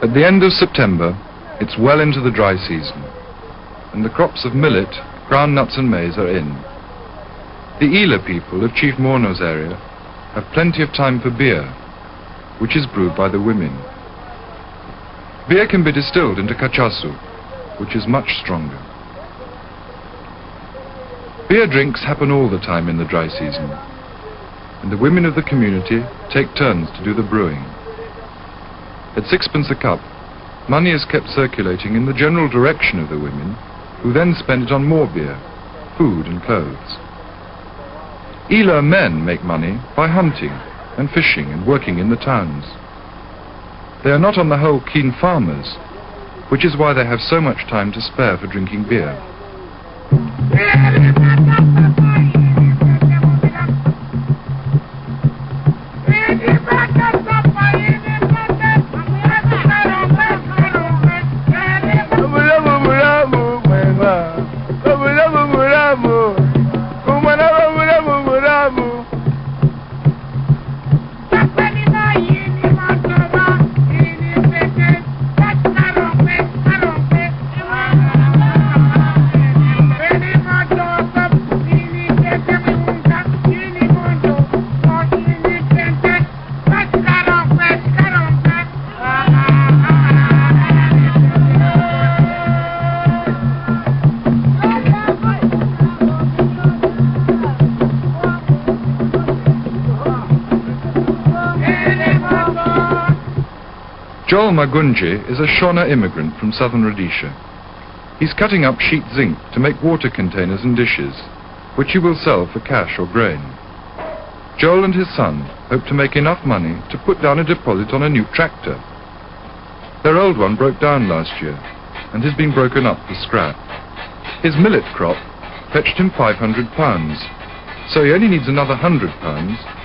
At the end of September, it's well into the dry season, and the crops of millet, groundnuts and maize are in. The Ila people of Chief Morno's area have plenty of time for beer, which is brewed by the women. Beer can be distilled into cachasu, which is much stronger. Beer drinks happen all the time in the dry season, and the women of the community take turns to do the brewing. At 6p a cup, money is kept circulating in the general direction of the women, who then spend it on more beer, food and clothes. Ila men make money by hunting and fishing and working in the towns. They are not on the whole keen farmers, which is why they have so much time to spare for drinking beer. Joel Magunje is a Shona immigrant from southern Rhodesia. He's cutting up sheet zinc to make water containers and dishes, which he will sell for cash or grain. Joel and his son hope to make enough money to put down a deposit on a new tractor. Their old one broke down last year and has been broken up for scrap. His millet crop fetched him £500, so he only needs another £100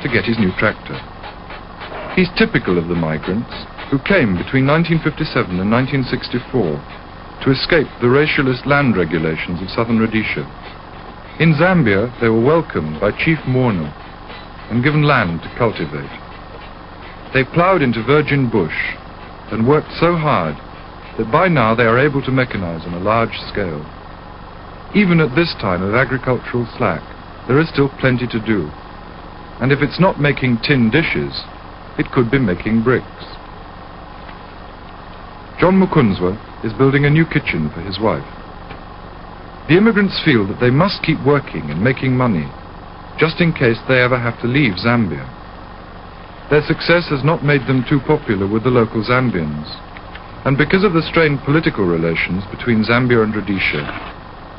to get his new tractor. He's typical of the migrants who came between 1957 and 1964 to escape the racialist land regulations of southern Rhodesia. In Zâmbia, they were welcomed by Chief Morno and given land to cultivate. They ploughed into virgin bush and worked so hard that by now they are able to mechanize on a large scale. Even at this time of agricultural slack, there is still plenty to do. And if it's not making tin dishes, it could be making bricks. John Mukunzwa is building a new kitchen for his wife. The immigrants feel that they must keep working and making money, just in case they ever have to leave Zambia. Their success has not made them too popular with the local Zambians, and because of the strained political relations between Zambia and Rhodesia,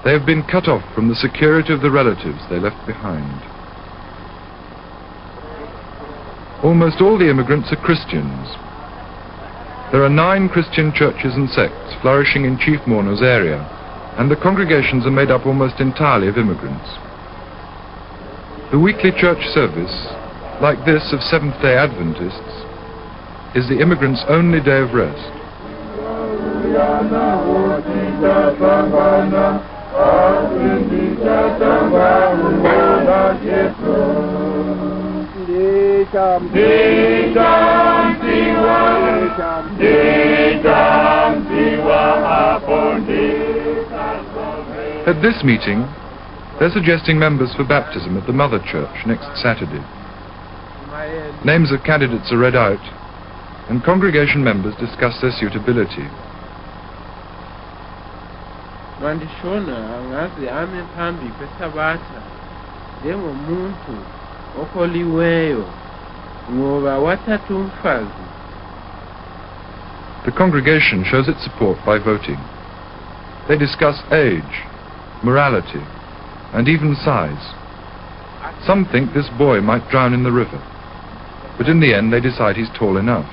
they have been cut off from the security of the relatives they left behind. Almost all the immigrants are Christians. There are 9 Christian churches and sects flourishing in Chief Morno's area, and the congregations are made up almost entirely of immigrants. The weekly church service, like this of Seventh-day Adventists, is the immigrants' only day of rest. At this meeting, they're suggesting members for baptism at the Mother Church next Saturday. Names of candidates are read out, and congregation members discuss their suitability. ngoba wathatha umfazi. The congregation shows its support by voting. They discuss age, morality, and even size. Some think this boy might drown in the river, but in the end they decide he's tall enough.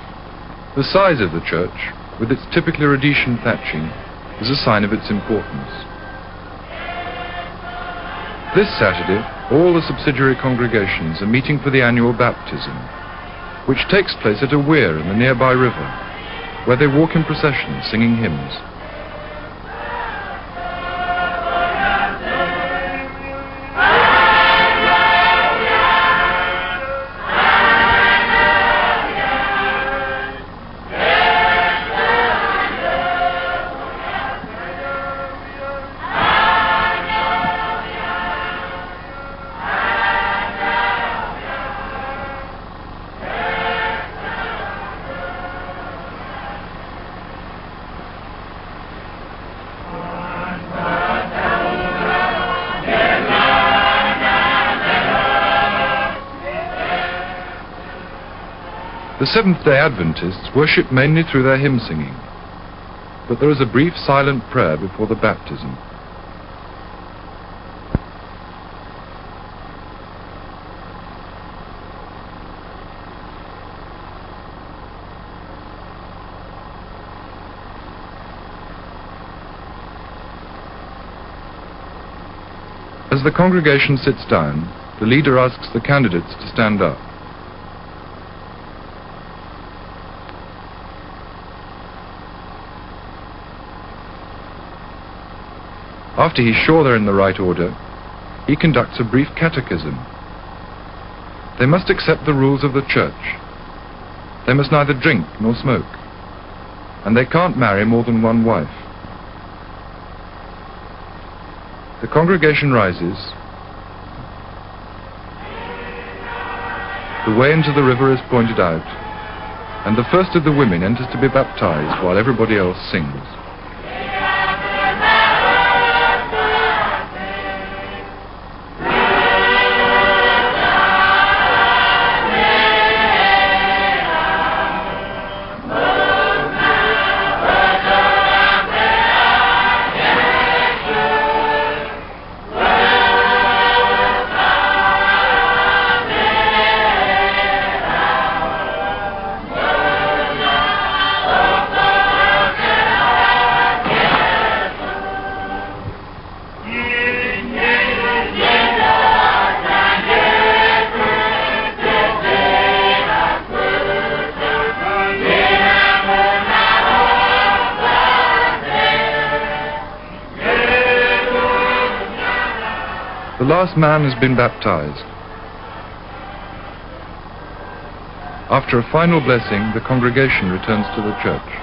The size of the church, with its typically Rhodesian thatching, is a sign of its importance. This Saturday, all the subsidiary congregations are meeting for the annual baptism, which takes place at a weir in the nearby river, where they walk in procession singing hymns. The Seventh-day Adventists worship mainly through their hymn singing, but there is a brief silent prayer before the baptism. As the congregation sits down, the leader asks the candidates to stand up. After he's sure they're in the right order, he conducts a brief catechism. They must accept the rules of the church. They must neither drink nor smoke, and they can't marry more than one wife. The congregation rises. The way into the river is pointed out, and the first of the women enters to be baptized while everybody else sings. The last man has been baptized. After a final blessing, the congregation returns to the church.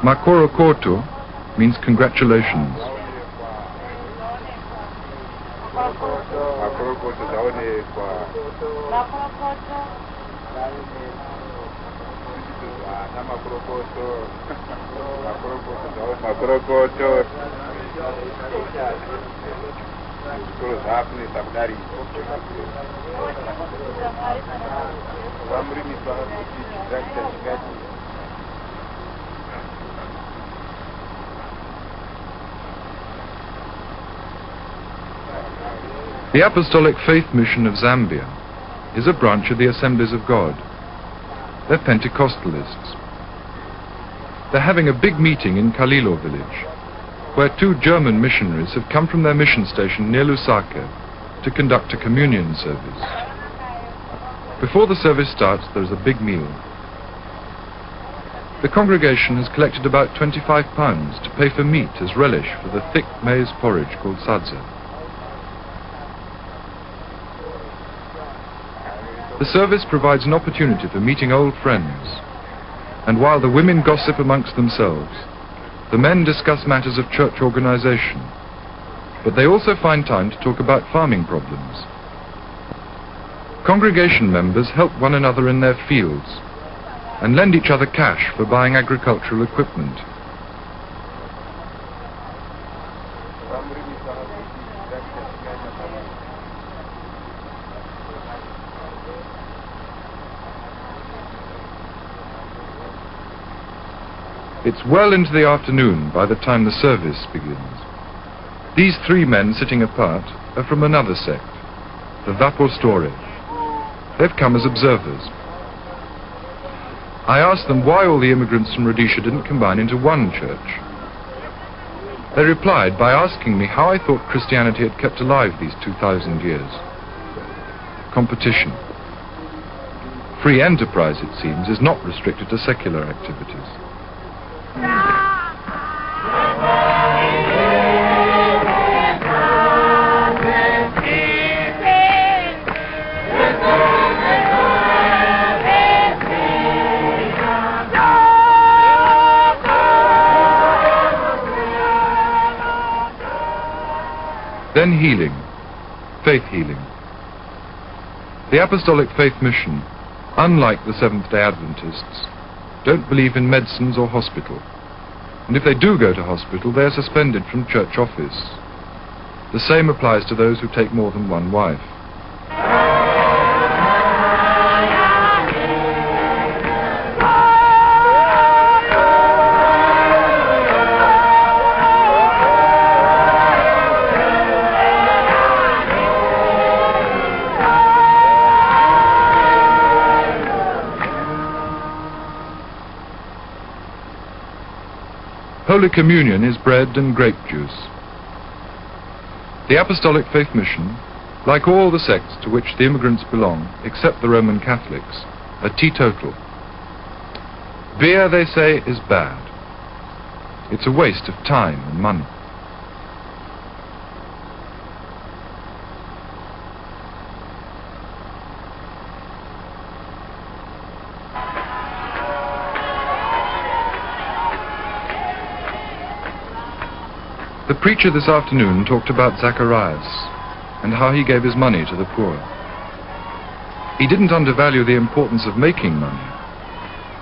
Makorokoto means congratulations. The Apostolic Faith Mission of Zâmbia is a branch of the Assemblies of God. They're Pentecostalists. They're having a big meeting in Kalilo village, where 2 German missionaries have come from their mission station near Lusaka to conduct a communion service. Before the service starts, there is a big meal. The congregation has collected about £25 to pay for meat as relish for the thick maize porridge called sadza. The service provides an opportunity for meeting old friends, and while the women gossip amongst themselves, the men discuss matters of church organization, but they also find time to talk about farming problems. Congregation members help one another in their fields and lend each other cash for buying agricultural equipment. It's well into the afternoon by the time the service begins. These three men sitting apart are from another sect, the Vapostore. They've come as observers. I asked them why all the immigrants from Rhodesia didn't combine into one church. They replied by asking me how I thought Christianity had kept alive these 2,000 years. Competition. Free enterprise, it seems, is not restricted to secular activities. Then healing, faith healing. The Apostolic Faith Mission, unlike the Seventh-day Adventists, don't believe in medicines or hospital. And if they do go to hospital, they are suspended from church office. The same applies to those who take more than one wife. Holy Communion is bread and grape juice. The Apostolic Faith Mission, like all the sects to which the immigrants belong, except the Roman Catholics, are teetotal. Beer, they say, is bad. It's a waste of time and money. The preacher this afternoon talked about Zacharias and how he gave his money to the poor. He didn't undervalue the importance of making money,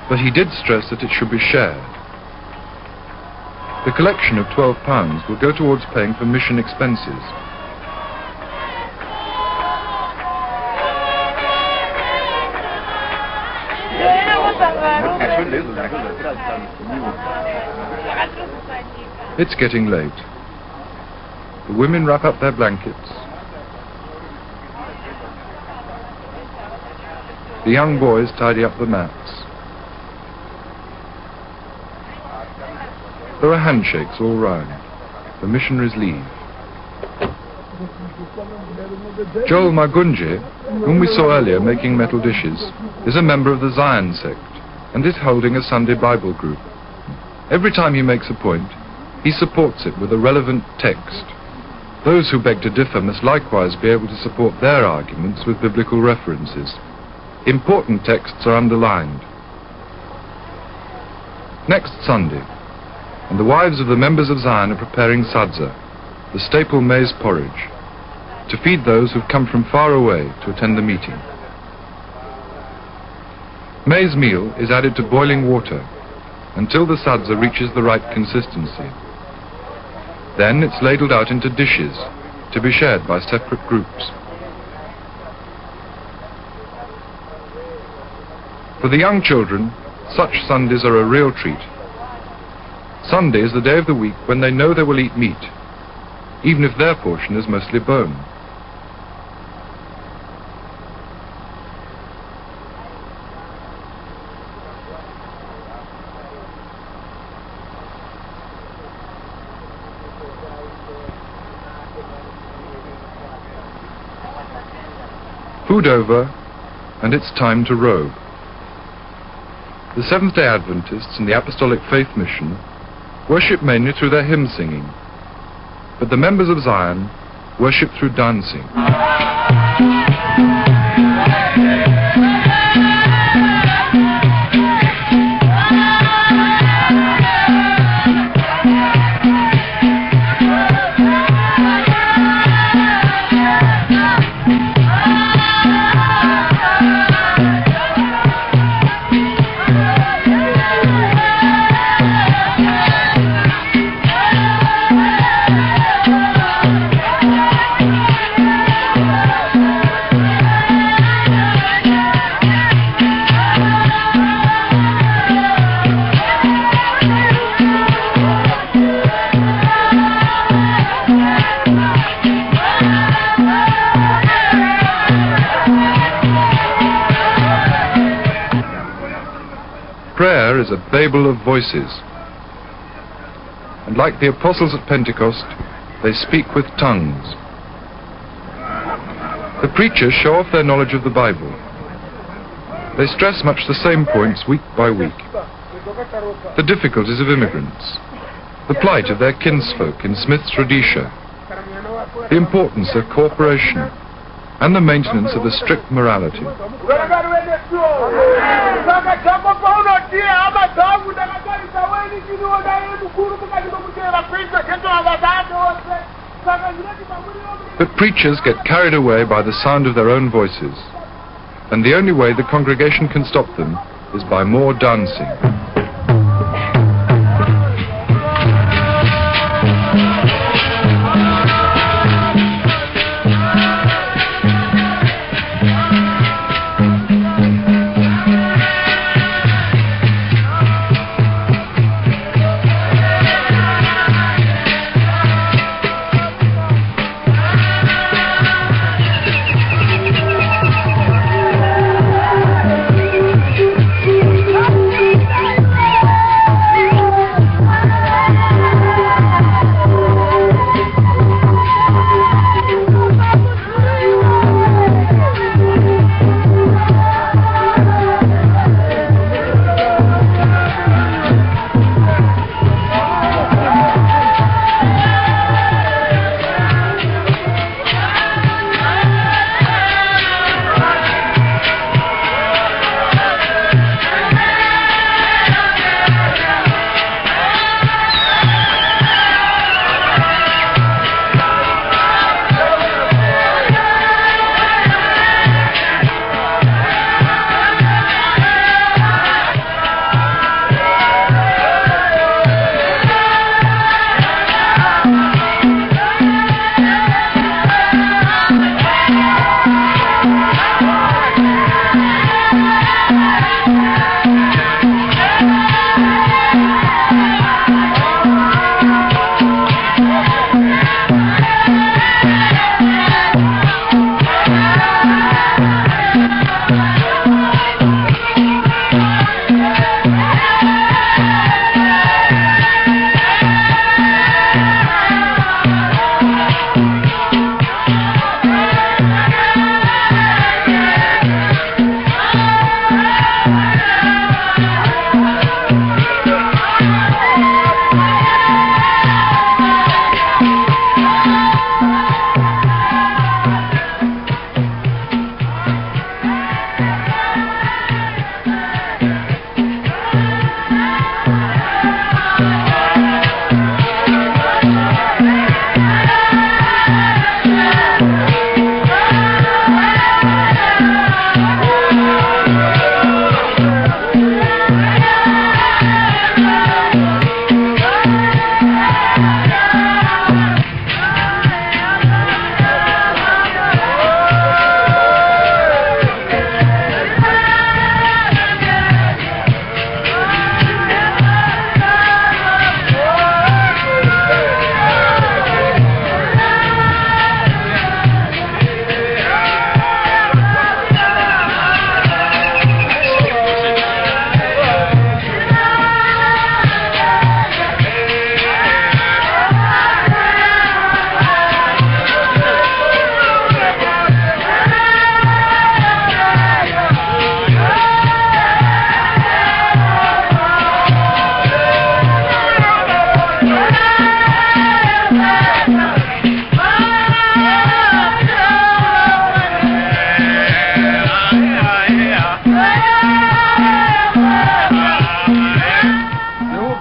but he did stress that it should be shared. The collection of £12 will go towards paying for mission expenses. It's getting late. The women wrap up their blankets. The young boys tidy up the mats. There are handshakes all round. The missionaries leave. Joel Magunje, whom we saw earlier making metal dishes, is a member of the Zion sect and is holding a Sunday Bible group. Every time he makes a point, he supports it with a relevant text. Those who beg to differ must likewise be able to support their arguments with biblical references. Important texts are underlined. Next Sunday, and the wives of the members of Zion are preparing sadza, the staple maize porridge, to feed those who've come from far away to attend the meeting. Maize meal is added to boiling water until the sadza reaches the right consistency. Then it's ladled out into dishes to be shared by separate groups. For the young children, such Sundays are a real treat. Sunday is the day of the week when they know they will eat meat, even if their portion is mostly bone. Food over, and it's time to robe. the Seventh-day Adventists and the Apostolic Faith Mission worship mainly through their hymn singing, but the members of Zion worship through dancing. Prayer is a Babel of voices, and like the apostles at Pentecost, they speak with tongues. The preachers show off their knowledge of the Bible. They stress much the same points week by week. The difficulties of immigrants, the plight of their kinsfolk in Smith's Rhodesia, the importance of cooperation, and the maintenance of a strict morality. But preachers get carried away by the sound of their own voices, and the only way the congregation can stop them is by more dancing.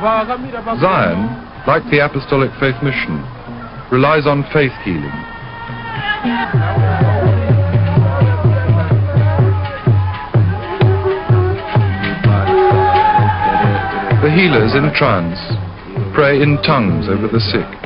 Zion, like the Apostolic Faith Mission, relies on faith healing. The healers in trance pray in tongues over the sick.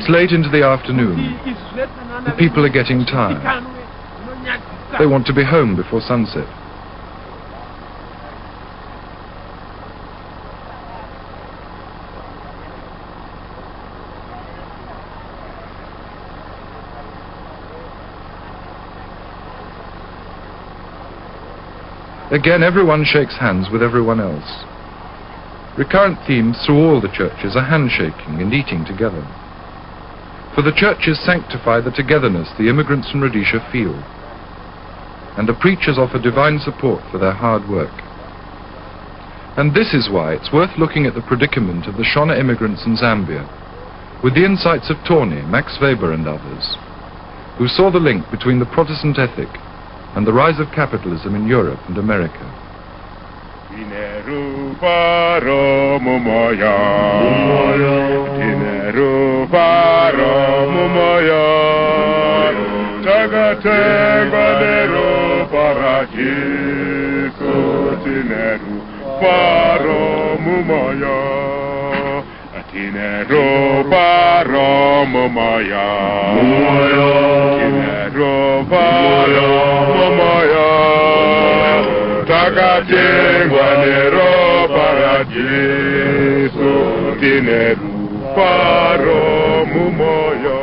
It's late into the afternoon. The people are getting tired. They want to be home before sunset. Again, everyone shakes hands with everyone else. Recurrent themes through all the churches are handshaking and eating together. For the churches sanctify the togetherness the immigrants from Rhodesia feel, and the preachers offer divine support for their hard work. And this is why it's worth looking at the predicament of the Shona immigrants in Zambia, with the insights of Tawny, Max Weber and others, who saw the link between the Protestant ethic and the rise of capitalism in Europe and America. Takatengwa nero paradiso tineru paro mumoyo.